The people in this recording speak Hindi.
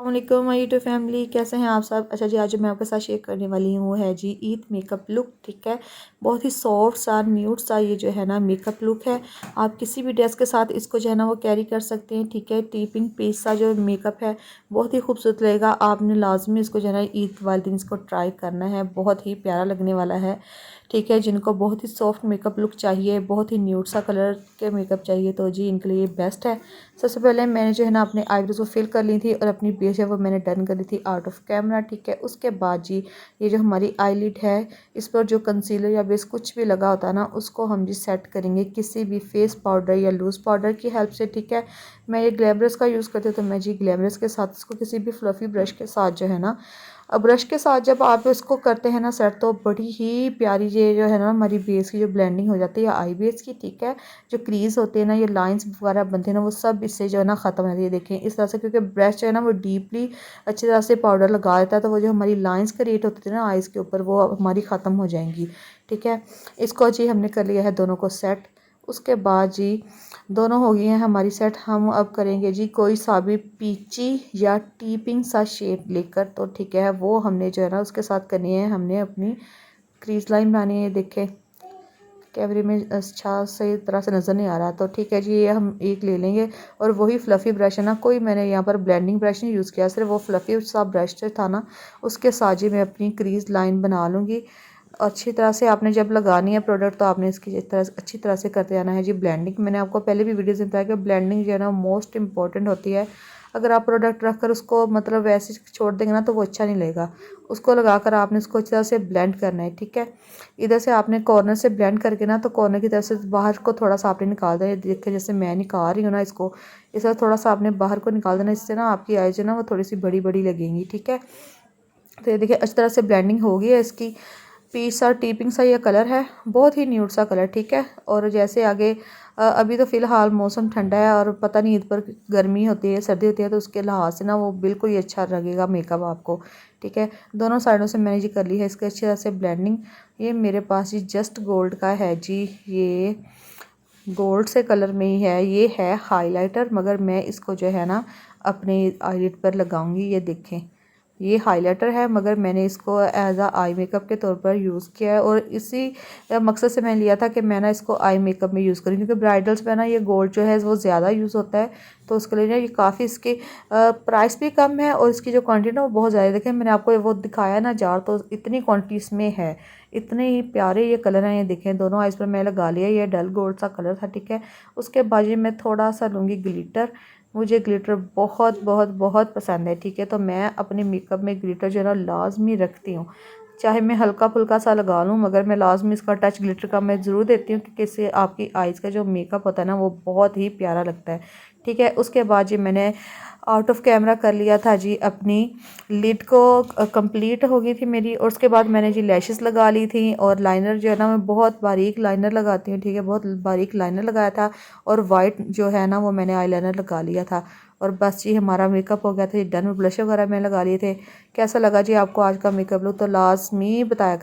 अस्सलामुअलैकुम माय यूट्यूब फैमिली, कैसे हैं आप सब। अच्छा जी, आज मैं आपके साथ शेयर करने वाली हूँ है जी ईद मेकअप लुक। ठीक है, बहुत ही सॉफ्ट सा न्यूड सा ये जो है ना मेकअप लुक है। आप किसी भी ड्रेस के साथ इसको जो है ना वो कैरी कर सकते हैं। ठीक है, टीपिंग पीस सा जो मेकअप है बहुत ही खूबसूरत लगेगा। आपने लाजमी इसको जो है ना ईद वाले दिन इसको ट्राई करना है, बहुत ही प्यारा लगने वाला है। ठीक है, जिनको बहुत ही सॉफ्ट मेकअप लुक चाहिए, बहुत ही न्यूड सा कलर के मेकअप चाहिए, तो जी इनके लिए बेस्ट है। सबसे पहले मैंने जो है ना अपने आईब्रोज को फिल कर ली थी और अपनी बेस है वो मैंने डन कर ली थी आउट ऑफ कैमरा। ठीक है, उसके बाद जी ये जो हमारी आईलिड है इस पर जो कंसीलर या बेस कुछ भी लगा होता है ना उसको हम जी सेट करेंगे किसी भी फेस पाउडर या लूज़ पाउडर की हेल्प से। ठीक है, मैं ये ग्लैमरस का यूज़ करती हूँ, तो मैं जी ग्लैमरस के साथ इसको किसी भी फ्लफ़ी ब्रश के साथ जो है ना, अब ब्रश के साथ जब आप इसको करते हैं ना सेट, तो बड़ी ही प्यारी ये जो है ना हमारी बेस की जो ब्लेंडिंग हो जाती है आई बेस की। ठीक है, जो क्रीज होते हैं ना, ये लाइंस वगैरह बनते हैं ना, वो सब इससे जो है ना ख़त्म हो जाती है। देखें इस तरह से, क्योंकि ब्रश जो है ना वो डीपली अच्छी तरह से पाउडर लगा देता है, तो वो जो हमारी लाइंस क्रिएट होती थी ना आइज़ के ऊपर, वो हमारी ख़त्म हो जाएंगी। ठीक है, इसको जी हमने कर लिया है दोनों को सेट। उसके बाद जी दोनों हो गई हैं हमारी सेट। हम अब करेंगे जी कोई सा भी पीची या टीपिंग सा शेप लेकर, तो ठीक है वो हमने जो है ना उसके साथ करनी है। हमने अपनी क्रीज लाइन बनानी है। देखें कैमरे में अच्छा सही तरह से नज़र नहीं आ रहा, तो ठीक है जी ये हम एक ले लेंगे और वही फ्लफ़ी ब्रश है ना, कोई मैंने यहाँ पर ब्लेंडिंग ब्रश नहीं यूज़ किया, सिर्फ वो फ्लफ़ी सा ब्रश था ना उसके साथ जी मैं अपनी क्रीज लाइन बना लूँगी। अच्छी तरह से आपने जब लगानी है प्रोडक्ट, तो आपने इसकी इस तरह अच्छी तरह से करते जाना है जी ब्लेंडिंग। मैंने आपको पहले भी वीडियोज़ में बताया कि ब्लेंडिंग जो है ना मोस्ट इंपॉर्टेंट होती है। अगर आप प्रोडक्ट रख कर उसको मतलब वैसे छोड़ देंगे ना तो वो अच्छा नहीं लगेगा। उसको लगाकर आपने इसको अच्छी तरह से ब्लेंड करना है। ठीक है, इधर से आपने कॉर्नर से ब्लेंड करके ना, तो कॉर्नर की तरफ से बाहर को थोड़ा सा आपने निकाल देना। देखिए जैसे मैं निकाल रही हूँ ना इसको, इस तरह थोड़ा सा आपने बाहर को निकाल देना, इससे ना आपकी आईज जो ना वो थोड़ी सी बड़ी बड़ी लगेंगी। ठीक है, तो ये देखिए अच्छी तरह से ब्लेंडिंग हो गई है इसकी। पीच सा टीपिंग सा ये कलर है, बहुत ही न्यूड सा कलर। ठीक है, और जैसे आगे अभी तो फ़िलहाल मौसम ठंडा है और पता नहीं ईद पर गर्मी होती है सर्दी होती है, तो उसके लिहाज से ना वो बिल्कुल ही अच्छा लगेगा मेकअप आपको। ठीक है, दोनों साइडों से मैंने जी कर ली है इसके अच्छी तरह से ब्लेंडिंग। ये मेरे पास जी जस्ट गोल्ड का है जी, ये गोल्ड से कलर में ही है। ये है हाइलाइटर, मगर मैं इसको जो है ना अपने आईलिड पर लगाऊंगी। ये देखें ये हाइलाइटर है, मगर मैंने इसको एज आ आई मेकअप के तौर पर यूज़ किया है, और इसी मकसद से मैंने लिया था कि मैं ना इसको आई मेकअप में यूज़ करूँ, क्योंकि ब्राइडल्स में ना ये गोल्ड जो है वो ज़्यादा यूज़ होता है। तो उसके लिए ना ये काफ़ी इसकी प्राइस भी कम है और इसकी जो क्वांटिटी ना वो बहुत ज़्यादा। देखें मैंने आपको वो दिखाया ना जार, तो इतनी क्वान्टिटी इसमें है, इतने ही प्यारे ये कलर हैं। ये देखें दोनों आइज़ पर मैं लगा लिया, ये डल गोल्ड सा कलर था। ठीक है, उसके बाद ये मैं थोड़ा सा लूँगी ग्लिटर। मुझे ग्लिटर बहुत बहुत बहुत पसंद है। ठीक है, तो मैं अपने मेकअप में ग्लिटर जो है ना लाजमी रखती हूँ, चाहे मैं हल्का फुल्का सा लगा लूँ, मगर मैं लाजमी इसका टच ग्लिटर का मैं ज़रूर देती हूँ, क्योंकि इससे आपकी आइज़ का जो मेकअप होता है ना वो बहुत ही प्यारा लगता है। ठीक है, उसके बाद जी मैंने आउट ऑफ कैमरा कर लिया था जी अपनी लिड को, कंप्लीट हो गई थी मेरी। और उसके बाद मैंने जी लैशेस लगा ली थी, और लाइनर जो है ना मैं बहुत बारीक लाइनर लगाती हूँ। ठीक है, बहुत बारीक लाइनर लगाया था, और वाइट जो है ना वो मैंने आई लाइनर लगा लिया था। और बस जी हमारा मेकअप हो गया था डन। ब्लश वगैरह मैंने लगा लिए थे। कैसा लगा जी आपको आज का मेकअप लुक, तो लाजमी बताया।